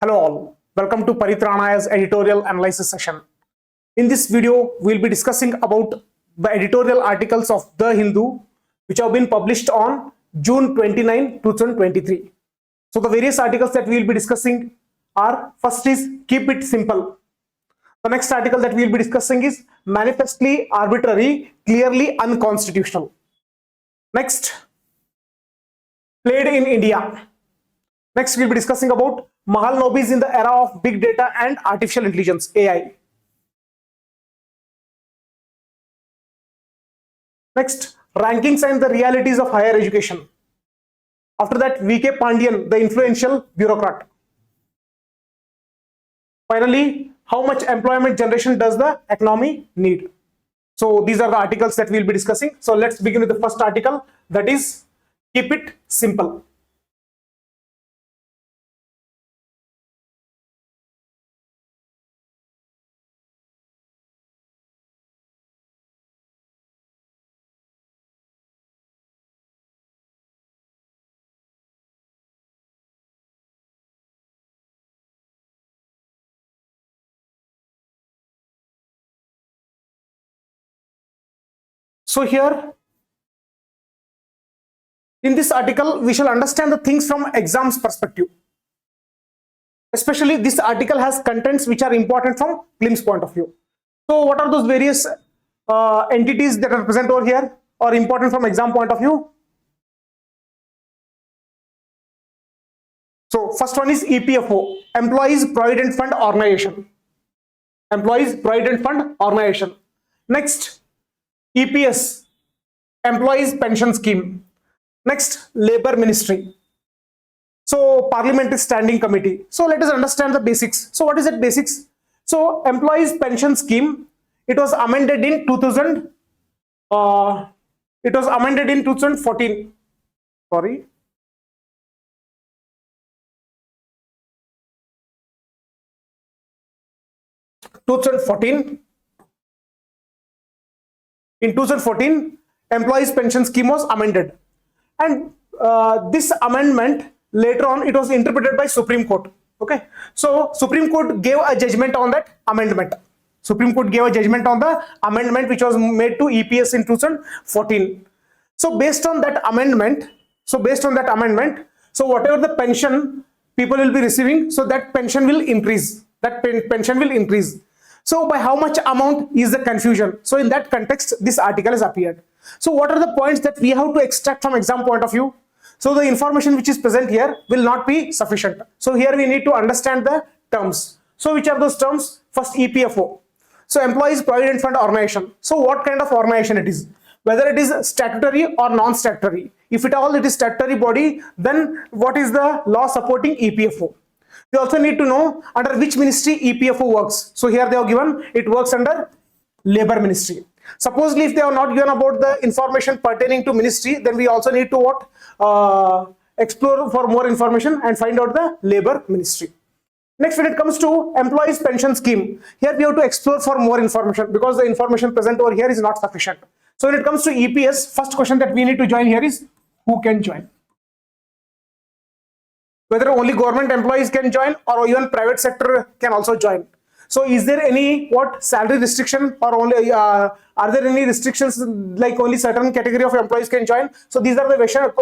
Hello all, welcome to Paritranaya IAS editorial analysis session. In this video, we'll be discussing about the editorial articles of The Hindu which have been published on June 29, 2023. So the various articles that we'll be discussing are, first is Keep It Simple. The next article that we'll be discussing is Manifestly Arbitrary, Clearly Unconstitutional. Next, Played in India. Next, we'll be discussing about Mahalnobis in the era of big data and artificial intelligence, AI. Next, rankings and the realities of higher education. After that, V.K. Pandian, the influential bureaucrat. Finally, how much employment generation does the economy need? So these are the articles that we'll be discussing. So let's begin with the first article, that is Keep It Simple. So here, in this article, we shall understand the things from exams perspective. Especially this article has contents which are important from Prelims point of view. So what are those various entities that are present over here or important from exam point of view? So first one is EPFO, Employees Provident Fund Organization. Employees Provident Fund Organization. Next, EPS, Employees Pension Scheme. Next, Labour Ministry. So Parliamentary Standing Committee. So let us understand the basics. So what is that basics? So Employees Pension Scheme, it was amended in 2014. Sorry. In 2014, Employees Pension Scheme was amended, and this amendment later on it was interpreted by Supreme Court. Okay, so Supreme Court gave a judgment on that amendment. Supreme Court gave a judgment on the amendment which was made to EPS in 2014. So based on that amendment, so whatever the pension people will be receiving, so that pension will increase. So by how much amount is the confusion? So in that context, this article has appeared. So what are the points that we have to extract from exam point of view? So the information which is present here will not be sufficient. So here we need to understand the terms. So which are those terms? First, EPFO. So Employees Provident Fund Organization. So what kind of organization it is? Whether it is statutory or non-statutory. If at all it is statutory body, then what is the law supporting EPFO? We also need to know under which ministry EPFO works. So here they have given it works under Labour Ministry. Supposedly if they have not given about the information pertaining to ministry, then we also need to explore for more information and find out the Labour Ministry. Next, when it comes to Employees Pension Scheme, here we have to explore for more information because the information present over here is not sufficient. So when it comes to EPS, first question that we need to join here is who can join? Whether only government employees can join or even private sector can also join. So is there any salary restriction or only are there any restrictions like only certain category of employees can join? So these are the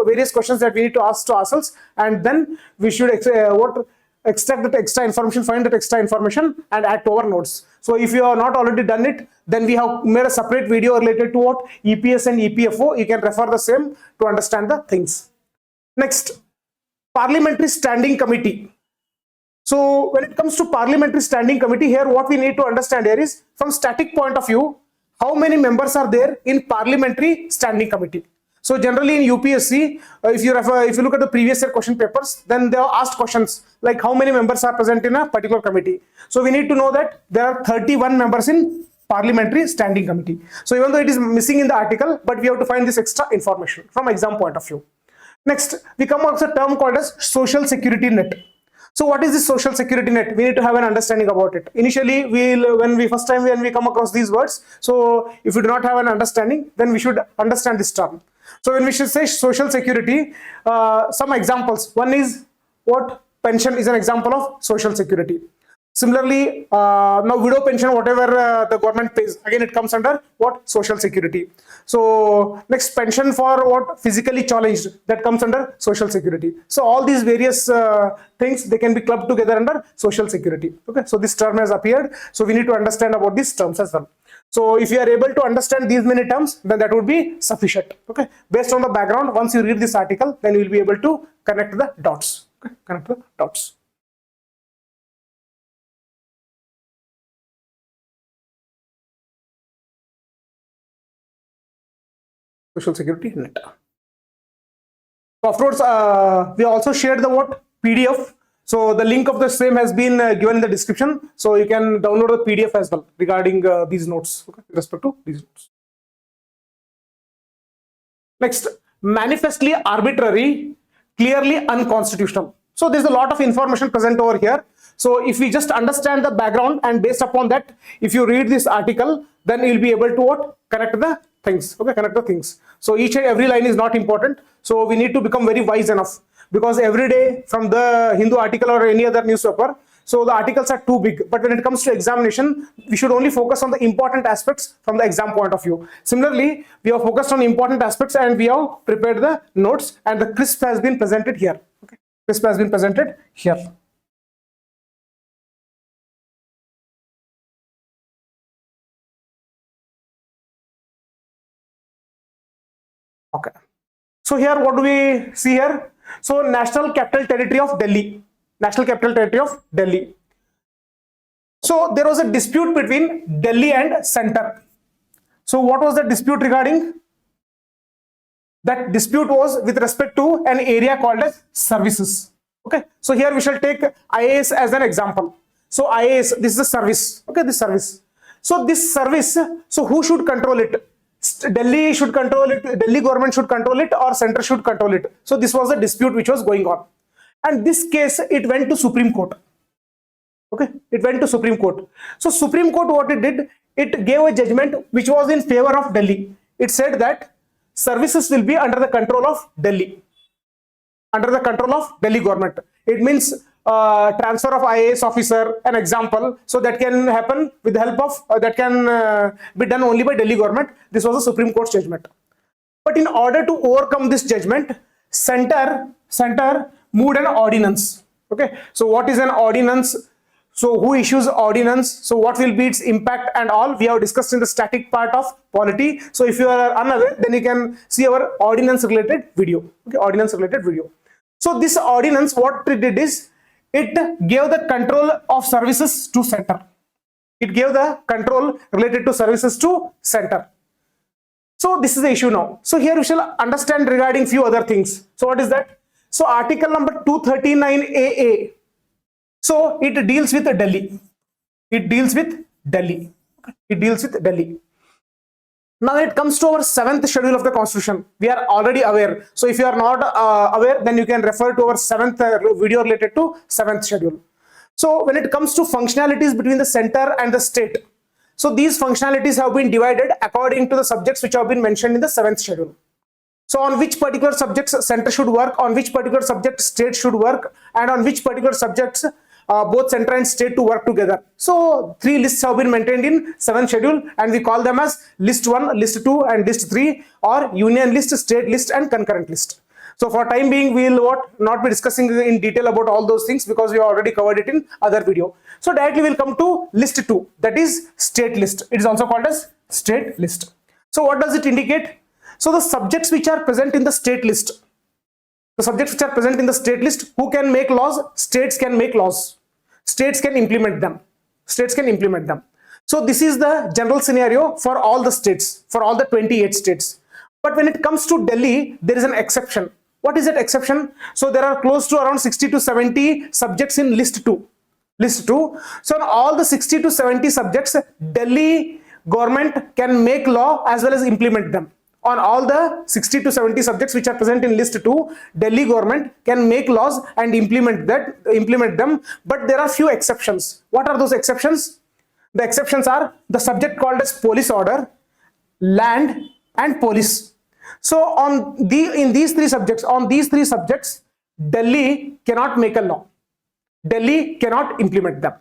various questions that we need to ask to ourselves, and then we should extract that extra information, find that extra information and add to our notes. So if you have not already done it, then we have made a separate video related to what EPS and EPFO. You can refer the same to understand the things. Next, Parliamentary Standing Committee. So when it comes to Parliamentary Standing Committee, here what we need to understand here is from static point of view, how many members are there in Parliamentary Standing Committee? So generally in UPSC, if you look at the previous year question papers, then they have asked questions like how many members are present in a particular committee. So we need to know that there are 31 members in Parliamentary Standing Committee. So even though it is missing in the article, but we have to find this extra information from exam point of view. Next, we come across a term called as Social Security Net. So what is this Social Security Net? We need to have an understanding about it. Initially, when we come across these words, so if we do not have an understanding, then we should understand this term. So when we should say Social Security, some examples. One is what? pension is an example of social security. Similarly, now widow pension, whatever the government pays, again it comes under what? Social security. So next, pension for what? Physically challenged, that comes under social security. So all these various things, they can be clubbed together under social security. Okay, so this term has appeared, so we need to understand about these terms as well. So if you are able to understand these many terms, then that would be sufficient. Okay, based on the background, once you read this article, then you will be able to connect the dots. Okay, connect the dots. Social security net. Afterwards, we also shared the what? PDF. So the link of the same has been given in the description. So you can download the PDF as well regarding these notes, okay, with respect to these notes. Next, manifestly arbitrary, clearly unconstitutional. So there's a lot of information present over here. So if we just understand the background, and based upon that, if you read this article, then you'll be able to what? Connect the things. Okay, connect the things. So each and every line is not important. So we need to become very wise enough, because every day from the Hindu article or any other newspaper, so the articles are too big. But when it comes to examination, we should only focus on the important aspects from the exam point of view. Similarly, we have focused on important aspects and we have prepared the notes, and the crisp has been presented here. Okay, crisp has been presented here. Okay. So here, what do we see here? So National Capital Territory of Delhi. National Capital Territory of Delhi. So there was a dispute between Delhi and center. So what was the dispute regarding? That dispute was with respect to an area called as services. Okay. So here we shall take IAS as an example. So IAS, this is a service. Okay, this service. So this service, so who should control it? Delhi should control it, Delhi government should control it, or center should control it. So this was a dispute which was going on. And this case, it went to Supreme Court. Okay, it went to Supreme Court. So Supreme Court, what it did, it gave a judgment which was in favor of Delhi. It said that services will be under the control of Delhi. Under the control of Delhi government. It means transfer of IAS officer, an example. So that can happen with the help of, that can be done only by Delhi government. This was a Supreme Court judgment. But in order to overcome this judgment, center moved an ordinance. Okay. So what is an ordinance? So who issues ordinance? So what will be its impact and all? We have discussed in the static part of polity. So if you are unaware, then you can see our ordinance related video. Okay, ordinance related video. So this ordinance, what it did is, it gave the control of services to center. It gave the control related to services to center. So this is the issue now. So here we shall understand regarding few other things. So what is that? So article number 239 AA. So it deals with Delhi. It deals with Delhi. It deals with Delhi. Now when it comes to our 7th schedule of the Constitution, we are already aware. So if you are not aware, then you can refer to our 7th video related to 7th schedule. So when it comes to functionalities between the center and the state, so these functionalities have been divided according to the subjects which have been mentioned in the 7th schedule. So on which particular subjects center should work, on which particular subject state should work, and on which particular subjects both center and state to work together. So 3 lists have been maintained in 7th schedule, and we call them as list 1, list 2 and list 3, or union list, state list and concurrent list. So for time being, we will not be discussing in detail about all those things, because we have already covered it in other video. So directly we will come to list 2, that is state list. It is also called as state list. So what does it indicate? So the subjects which are present in the state list, the subjects which are present in the state list, who can make laws? States can make laws. States can implement them. States can implement them. So this is the general scenario for all the states, for all the 28 states. But when it comes to Delhi, there is an exception. What is that exception? So there are close to around 60 to 70 subjects in list 2. List 2. So in all the 60 to 70 subjects, Delhi government can make law as well as implement them. On all the 60 to 70 subjects which are present in list 2, Delhi government can make laws and implement them. But there are few exceptions. What are those exceptions? The exceptions are the subject called as police order, land and police. So in these three subjects, Delhi cannot make a law. Delhi cannot implement them.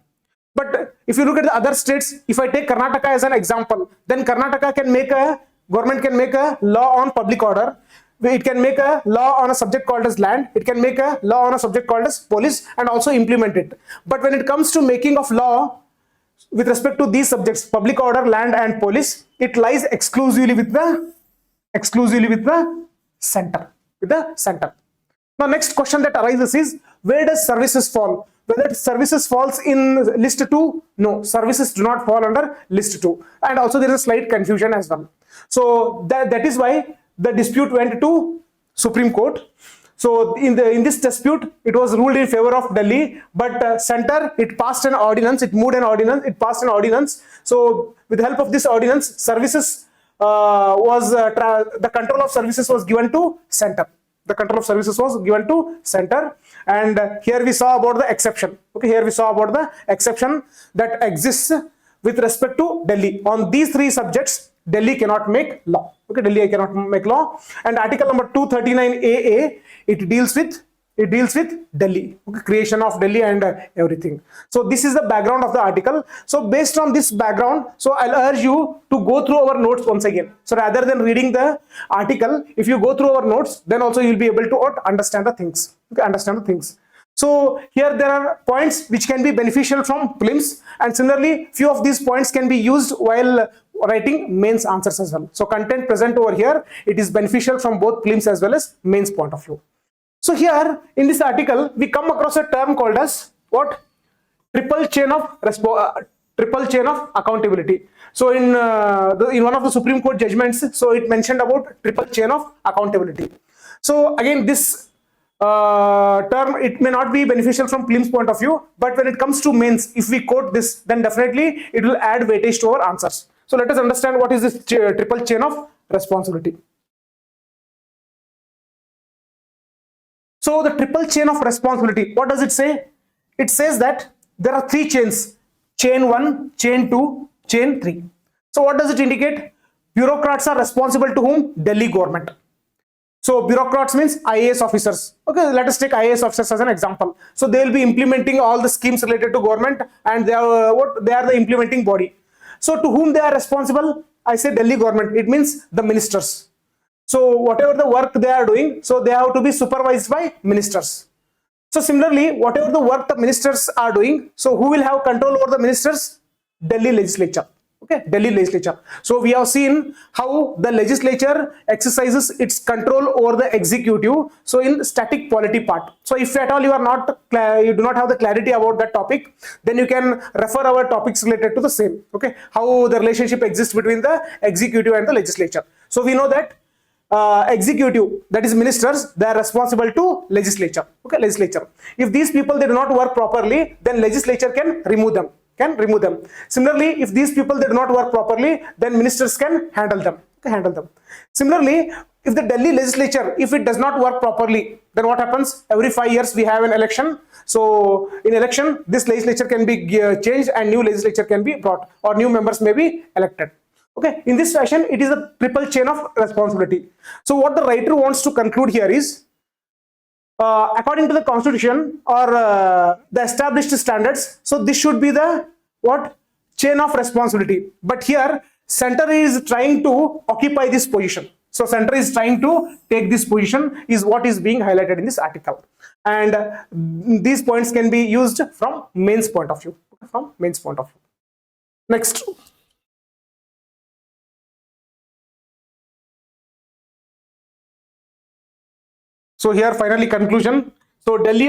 But if you look at the other states, if I take Karnataka as an example, then Karnataka can make a government can make a law on public order. It can make a law on a subject called as land. It can make a law on a subject called as police and also implement it. But when it comes to making of law with respect to these subjects, public order, land, and police, it lies exclusively with the center. With the center. Now, next question that arises is, where does services fall? Whether services falls in list 2? No, services do not fall under list 2. And also there is a slight confusion as well. So that is why the dispute went to Supreme Court. So in this dispute, it was ruled in favor of Delhi, but center, it passed an ordinance, it moved an ordinance, it passed an ordinance. So with the help of this ordinance, services the control of services was given to center. The control of services was given to center, and here we saw about the exception. Okay, here we saw about the exception that exists with respect to Delhi. On these three subjects, Delhi cannot make law. Okay, Delhi cannot make law. And article number 239 AA, it deals with Delhi, okay, creation of Delhi and everything. So this is the background of the article. So based on this background, so I'll urge you to go through our notes once again. So rather than reading the article, if you go through our notes, then also you'll be able to understand the things. Okay, understand the things. So here there are points which can be beneficial from prelims, and similarly few of these points can be used while writing mains answers as well. So content present over here, it is beneficial from both prelims as well as mains point of view. So here in this article, we come across a term called as what? Triple chain of accountability. So in one of the Supreme Court judgments, so it mentioned about triple chain of accountability. So again, this term, it may not be beneficial from prelims point of view, but when it comes to mains, if we quote this, then definitely it will add weightage to our answers. So let us understand what is this triple chain of responsibility. So the triple chain of responsibility, what does it say? It says that there are three chains: chain 1, chain 2, chain 3. So what does it indicate? Bureaucrats are responsible to whom? Delhi government. So bureaucrats means IAS officers. Okay, let us take IAS officers as an example. So they will be implementing all the schemes related to government, and they are they are the implementing body. So to whom they are responsible? I say Delhi government. It means the ministers. So whatever the work they are doing, so they have to be supervised by ministers. So similarly, whatever the work the ministers are doing, so who will have control over the ministers? Delhi legislature. Okay, Delhi legislature. So we have seen how the legislature exercises its control over the executive. So in static polity part. So if at all you do not have the clarity about that topic, then you can refer our topics related to the same. Okay, how the relationship exists between the executive and the legislature. So we know that executive, that is ministers, they are responsible to legislature. Okay, legislature. If these people they do not work properly, then legislature can remove them. Similarly, if these people they do not work properly, then ministers can handle them. Similarly, if the Delhi legislature, if it does not work properly, then what happens? Every 5 years we have an election. So in election, this legislature can be changed and new legislature can be brought, or new members may be elected. Okay, in this fashion, it is a triple chain of responsibility. So what the writer wants to conclude here is, according to the constitution or the established standards, so this should be the what? Chain of responsibility. But here, center is trying to occupy this position. So center is trying to take this position is what is being highlighted in this article. And these points can be used from mains point of view. Next. So here finally conclusion. So Delhi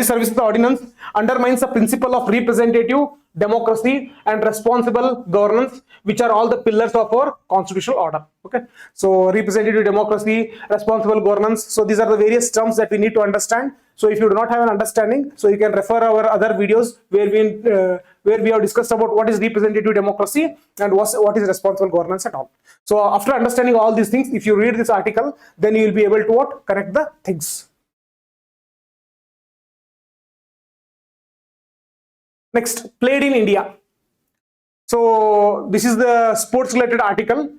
Services Ordinance undermines the principle of representative democracy and responsible governance, which are all the pillars of our constitutional order. Okay, so representative democracy, responsible governance. So these are the various terms that we need to understand. So if you do not have an understanding, so you can refer our other videos where we have discussed about what is representative democracy and what is responsible governance at all. So after understanding all these things, if you read this article, then you will be able to connect the things. Next, played in India. So this is the sports related article.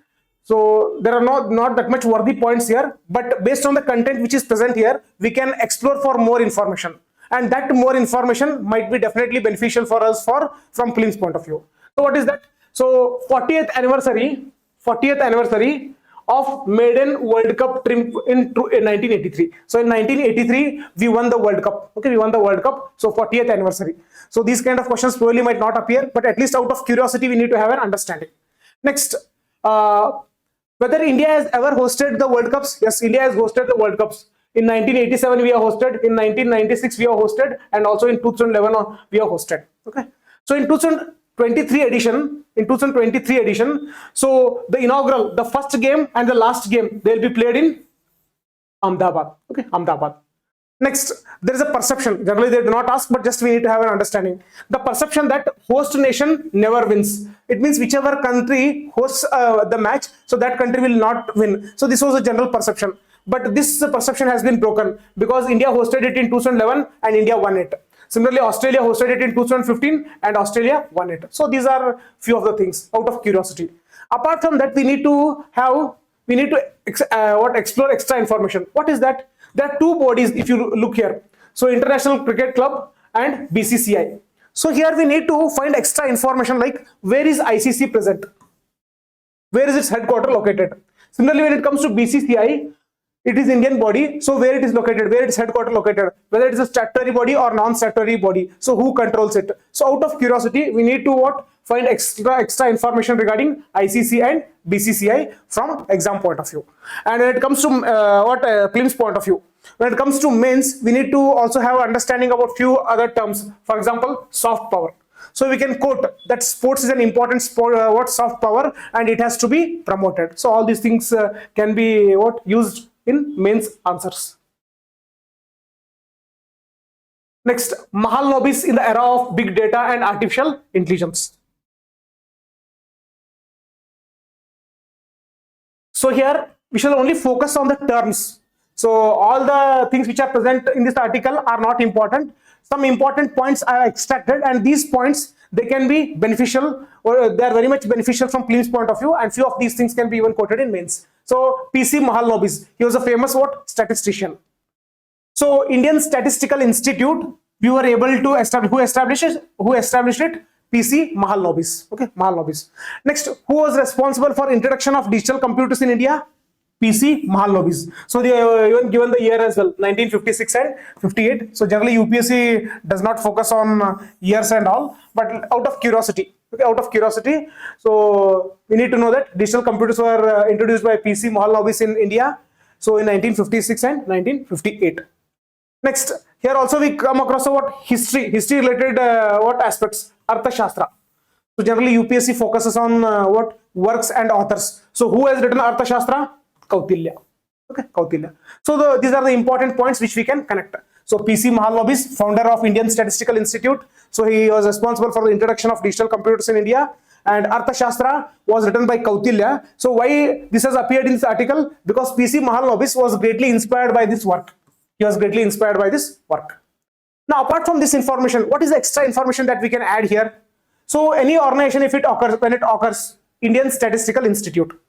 So there are not that much worthy points here, but based on the content which is present here, we can explore for more information. and that more information might be definitely beneficial for us from prelims point of view. So what is that? So 40th anniversary of maiden World Cup trip in 1983. So in 1983 we won the World Cup. Okay, we won the World Cup. So 40th anniversary. So these kind of questions probably might not appear, but at least out of curiosity we need to have an understanding. Next, whether India has ever hosted the World Cups? Yes, India has hosted the World Cups. In 1987 we are hosted, in 1996 we are hosted, and also in 2011 we are hosted. Okay, so in 2023 edition, so the inaugural, the first game and the last game, they will be played in Ahmedabad. Okay, Ahmedabad. Next, there is a perception. Generally, they do not ask, but just we need to have an understanding. The perception that host nation never wins. It means whichever country hosts the match, so that country will not win. So this was a general perception. But this perception has been broken because India hosted it in 2011 and India won it. Similarly, Australia hosted it in 2015 and Australia won it. So these are few of the things out of curiosity. Apart from that, we need to explore extra information. What is that? There are two bodies if you look here. So International Cricket Club and BCCI. So here we need to find extra information like where is ICC present? Where is its headquarters located? Similarly, when it comes to BCCI, it is Indian body. So where it is located, where its headquarters located, whether it is a statutory body or non-statutory body. So who controls it? So out of curiosity, we need to find extra information regarding ICC and BCCI from exam point of view. And when it comes to prelims point of view, when it comes to mains, we need to also have understanding about few other terms. For example, soft power. So we can quote that sports is an important sport, soft power, and it has to be promoted. So all these things can be used in mains answers. Next, Mahal lobbies in the era of big data and artificial intelligence. So here we shall only focus on the terms. So all the things which are present in this article are not important. Some important points are extracted, and these points, they can be beneficial, or they are very much beneficial from prelims point of view, and few of these things can be even quoted in mains. So PC Mahalanobis, he was a famous statistician. So Indian Statistical Institute, we were able to establish, who established it? PC Mahalanobis. Okay, Mahalanobis. Next, who was responsible for introduction of digital computers in India? PC Mahalanobis. So they even given the year as well, 1956 and 58. So generally UPSC does not focus on years and all, but out of curiosity. Okay, out of curiosity. So we need to know that digital computers were introduced by PC Mahalanobis in India. So in 1956 and 1958. Next, here also we come across history related aspects, Arthashastra. So generally UPSC focuses on works and authors. So who has written Arthashastra? Kautilya. Okay, Kautilya. So these are the important points which we can connect. So PC Mahalanobis, founder of Indian Statistical Institute. So he was responsible for the introduction of digital computers in India. And Arthashastra was written by Kautilya. So why this has appeared in this article? Because PC Mahalanobis was greatly inspired by this work. He was greatly inspired by this work. Now, apart from this information, what is the extra information that we can add here? So any organization, when it occurs, Indian Statistical Institute.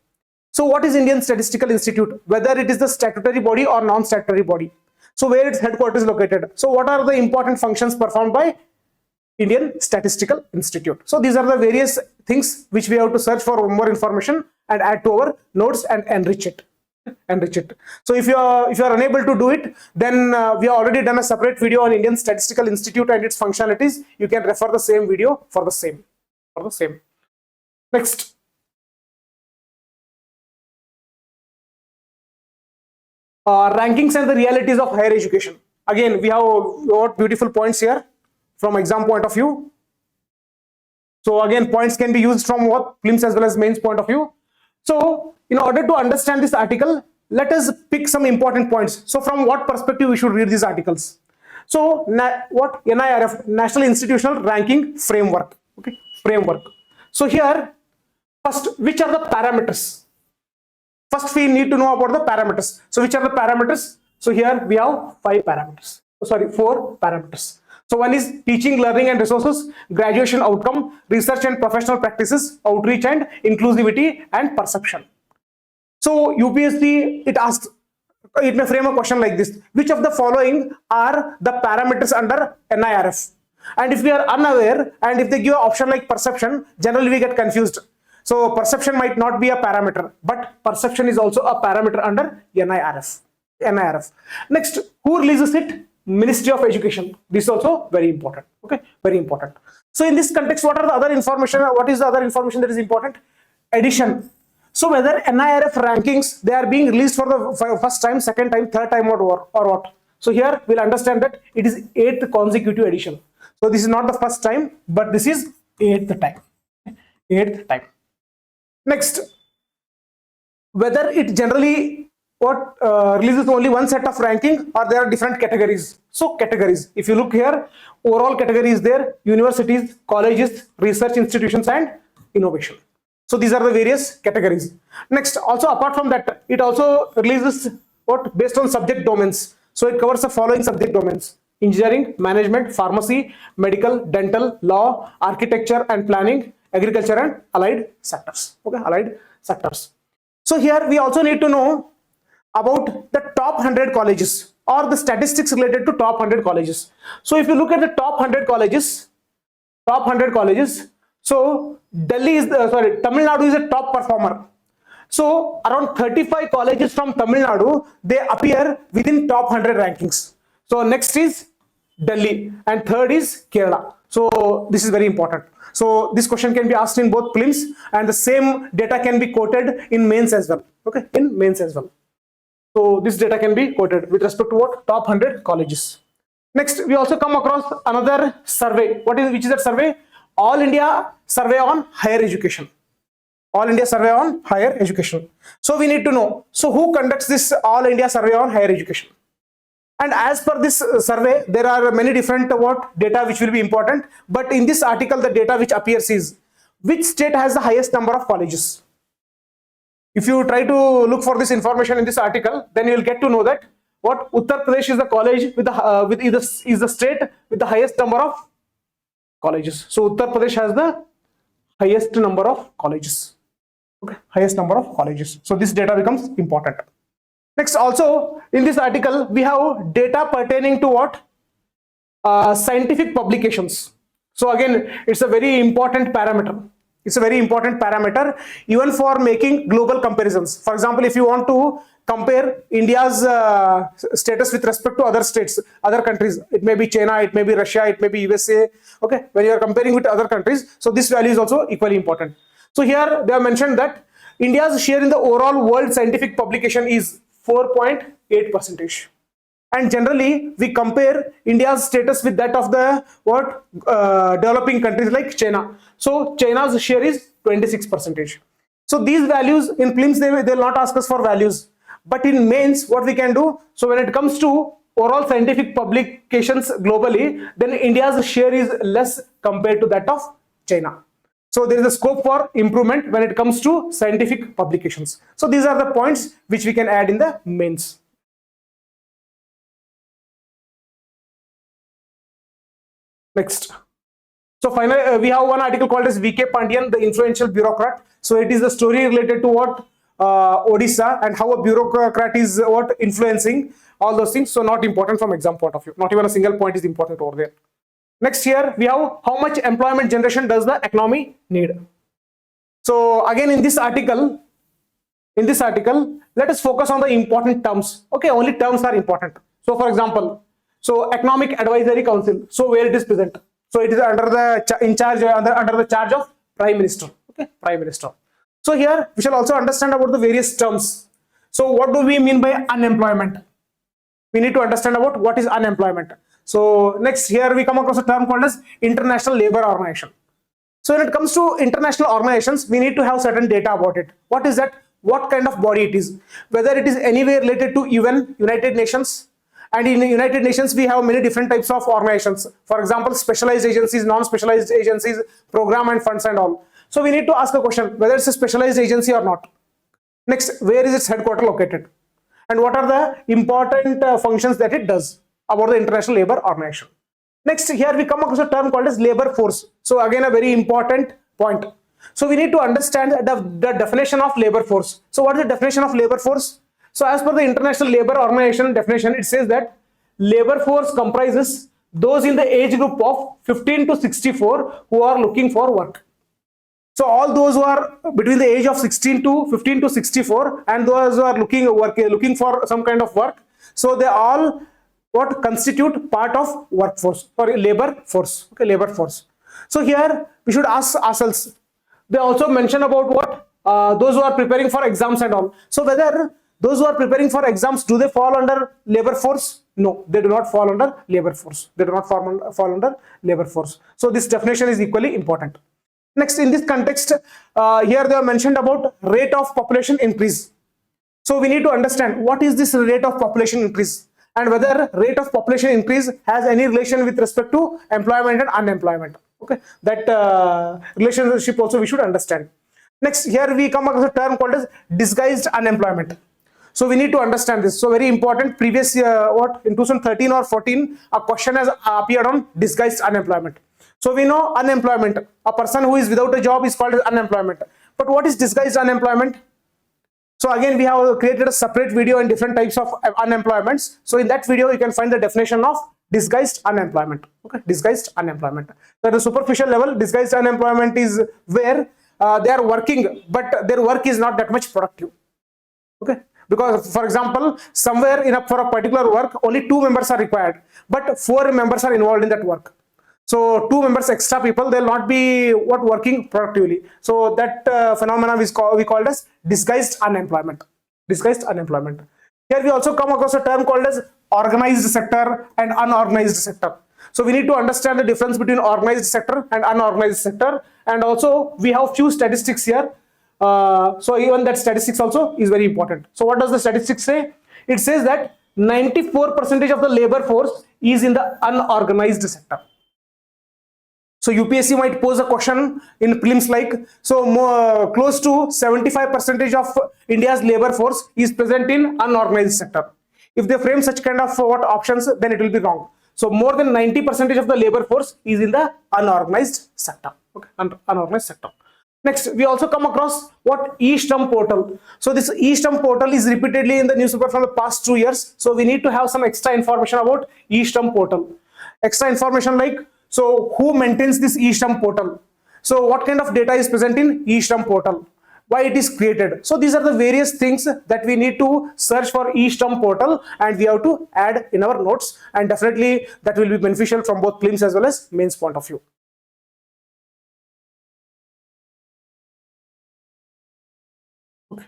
So what is Indian Statistical Institute? Whether it is the statutory body or non-statutory body. So where its headquarters is located. So what are the important functions performed by Indian Statistical Institute? So these are the various things which we have to search for more information and add to our notes and enrich it. So if you are unable to do it, then we have already done a separate video on Indian Statistical Institute and its functionalities. You can refer the same video for the same. Next. Rankings and the realities of higher education. Again, we have beautiful points here from exam point of view. So again, points can be used from prelims as well as mains point of view. So in order to understand this article, let us pick some important points. So from what perspective we should read these articles? So NIRF, National Institutional Ranking Framework. Okay, framework. So here, first, which are the parameters? First, we need to know about the parameters. So which are the parameters? So here we have 4 parameters. So one is teaching, learning and resources, graduation outcome, research and professional practices, outreach and inclusivity, and perception. So UPSC, it asks it may frame a question like this: which of the following are the parameters under NIRF? And if we are unaware, and if they give an option like perception, generally we get confused. So perception might not be a parameter, but perception is also a parameter under NIRF. Next, who releases it? Ministry of Education. This is also very important. Okay, very important. So in this context, what are the other information? What is the other information that is important? Edition. So whether NIRF rankings, they are being released for the first time, second time, third time, or what? So here we'll understand that it is 8th consecutive edition. So this is not the first time, but this is 8th time. 8th time. Next, whether it generally releases only one set of ranking, or there are different categories. So categories, if you look here, overall category is there: universities, colleges, research institutions, and innovation. So these are the various categories. Next, also apart from that, it also releases based on subject domains. So it covers the following subject domains: engineering, management, pharmacy, medical, dental, law, architecture and planning, agriculture, and allied sectors. Okay, allied sectors. So here we also need to know about the top 100 colleges, or the statistics related to top 100 colleges. So if you look at the top 100 colleges, so Delhi is Tamil Nadu is a top performer. So around 35 colleges from Tamil Nadu, they appear within top 100 rankings. So next is Delhi, and third is Kerala. So this is very important. So this question can be asked in both prelims, and the same data can be quoted in mains as well. Okay, in mains as well. So this data can be quoted with respect to what? Top 100 colleges. Next, we also come across another survey. Which is that survey? All India Survey on Higher Education. All India Survey on Higher Education. So we need to know, so who conducts this All India Survey on Higher Education? And as per this survey, there are many different data which will be important. But in this article, the data which appears is which state has the highest number of colleges. If you try to look for this information in this article, then you will get to know that Uttar Pradesh is the college is the state with the highest number of colleges. So Uttar Pradesh has the highest number of colleges. Okay, highest number of colleges. So this data becomes important. Next, also in this article, we have data pertaining to scientific publications. So again, it's a very important parameter. It's a very important parameter even for making global comparisons. For example, if you want to compare India's status with respect to other states, other countries, it may be China, it may be Russia, it may be USA. Okay, when you are comparing with other countries, so this value is also equally important. So here they have mentioned that India's share in the overall world scientific publication is 4.8%. And generally, we compare India's status with that of the developing countries like China. So China's share is 26%. So these values in prelims, they will not ask us for values. But in mains, what we can do, so when it comes to overall scientific publications globally, then India's share is less compared to that of China. So there is a scope for improvement when it comes to scientific publications. So these are the points which we can add in the mains. Next. So finally, we have one article called as V.K. Pandian, the influential bureaucrat. So it is a story related to Odisha, and how a bureaucrat is influencing all those things. So not important from exam point of view. Not even a single point is important over there. Next, here we have how much employment generation does the economy need. So again, in this article, let us focus on the important terms. Okay, only terms are important. So for example, so Economic Advisory Council. So where it is present? So it is under the charge of Prime Minister. Okay, Prime Minister. So here we shall also understand about the various terms. So what do we mean by unemployment? We need to understand about what is unemployment. So next, here we come across a term called as International Labour Organization. So when it comes to international organizations, we need to have certain data about it. What is that? What kind of body it is? Whether it is anywhere related to UN, United Nations. And in the United Nations, we have many different types of organizations. For example, specialized agencies, non-specialized agencies, program and funds and all. So we need to ask a question, whether it's a specialized agency or not. Next, where is its headquarters located? And what are the important functions that it does about the International Labour Organization? Next, here we come across a term called as labor force. So again, a very important point. So we need to understand the definition of labor force. So what is the definition of labor force? So as per the International Labour Organization definition, it says that labor force comprises those in the age group of 15 to 64 who are looking for work. So all those who are between the age of 15 to 64 and those who are looking for some kind of work, so they all what constitute part of workforce or labor force. Okay, labor force. So here we should ask ourselves. They also mention about what those who are preparing for exams and all. So whether those who are preparing for exams, do they fall under labor force? No, they do not fall under labor force. They do not fall under labor force. So this definition is equally important. Next, in this context, here they are mentioned about rate of population increase. So we need to understand what is this rate of population increase and whether rate of population increase has any relation with respect to employment and unemployment. Okay, that relationship also we should understand. Next, here we come across a term called as disguised unemployment. So we need to understand this. So very important. Previous year, in 2013 or 14, a question has appeared on disguised unemployment. So we know unemployment. A person who is without a job is called as unemployment. But what is disguised unemployment? So again, we have created a separate video on different types of unemployments. So in that video, you can find the definition of disguised unemployment. Okay, disguised unemployment. So at a superficial level, disguised unemployment is where they are working, but their work is not that much productive. Okay, because for example, somewhere for a particular work, only 2 members are required, but 4 members are involved in that work. So 2 members extra people, they'll not be working productively. So that phenomenon we called as disguised unemployment. Disguised unemployment. Here we also come across a term called as organized sector and unorganized sector. So we need to understand the difference between organized sector and unorganized sector. And also we have few statistics here. So even that statistics also is very important. So what does the statistics say? It says that 94% of the labor force is in the unorganized sector. So UPSC might pose a question in prelims like, so close to 75% of India's labor force is present in unorganized sector. If they frame such kind of options, then it will be wrong. So more than 90% of the labor force is in the unorganized sector. Okay, unorganized sector. Next, we also come across what e-Stump portal. So this e-Stump portal is repeatedly in the newspaper from the past 2 years. So we need to have some extra information about e-Stump portal. Extra information like, so who maintains this e-Stump portal? So what kind of data is present in e-Stump portal? Why it is created? So these are the various things that we need to search for e-Stump portal, and we have to add in our notes, and definitely that will be beneficial from both prelims as well as mains point of view. Okay.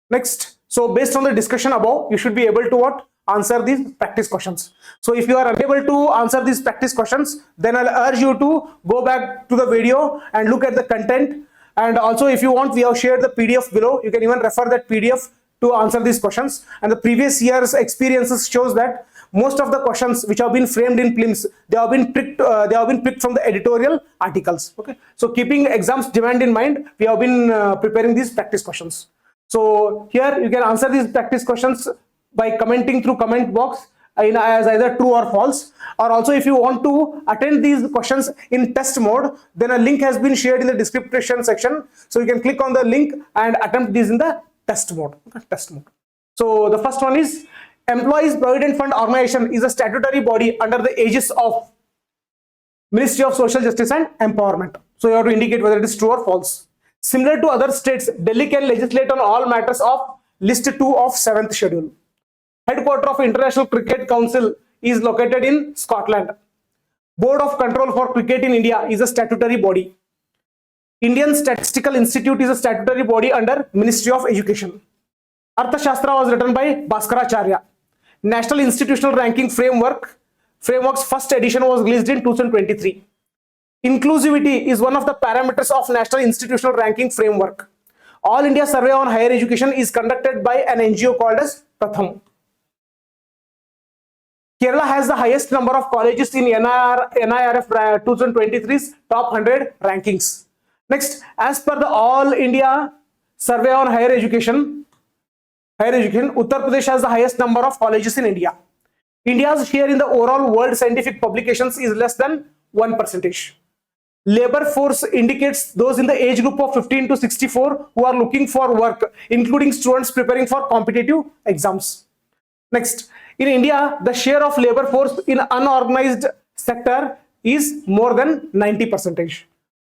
Next, so based on the discussion above, you should be able to answer these practice questions. So if you are unable to answer these practice questions, then I'll urge you to go back to the video and look at the content. And also, if you want, we have shared the PDF below. You can even refer that PDF to answer these questions. And the previous year's experiences shows that most of the questions which have been framed in prelims, they have been picked from the editorial articles. Okay, so keeping exams demand in mind, we have been preparing these practice questions. So here you can answer these practice questions by commenting through comment box as either true or false, or also if you want to attend these questions in test mode, then a link has been shared in the description section, so you can click on the link and attempt these in the test mode. Okay, test mode. So the first one is Employees Provident Fund Organization is a statutory body under the aegis of Ministry of Social Justice and Empowerment. So you have to indicate whether it is true or false. Similar to other states, Delhi can legislate on all matters of list 2 of 7th schedule. Headquarters of International Cricket Council is located in Scotland. Board of Control for Cricket in India is a statutory body. Indian Statistical Institute is a statutory body under Ministry of Education. Arthashastra was written by Bhaskaracharya. National Institutional Ranking Framework's first edition was released in 2023. Inclusivity is one of the parameters of National Institutional Ranking Framework. All India Survey on Higher Education is conducted by an NGO called as Pratham. Kerala has the highest number of colleges in NIRF 2023's top 100 rankings. Next, as per the All India Survey on Higher Education, Uttar Pradesh has the highest number of colleges in India. India's share in the overall world scientific publications is less than 1%. Labor force indicates those in the age group of 15 to 64 who are looking for work, including students preparing for competitive exams. Next, in India, the share of labor force in unorganized sector is more than 90%.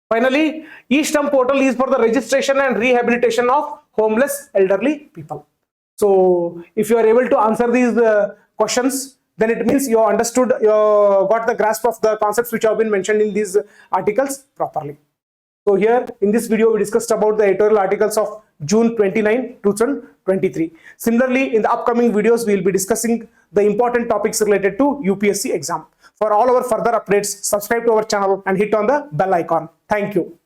Finally, e-STEM portal is for the registration and rehabilitation of homeless elderly people. So, if you are able to answer these questions, then it means you understood, you got the grasp of the concepts which have been mentioned in these articles properly. So here in this video, we discussed about the editorial articles of June 29, 2023. Similarly, in the upcoming videos, we will be discussing the important topics related to UPSC exam. For all our further updates, subscribe to our channel and hit on the bell icon. Thank you.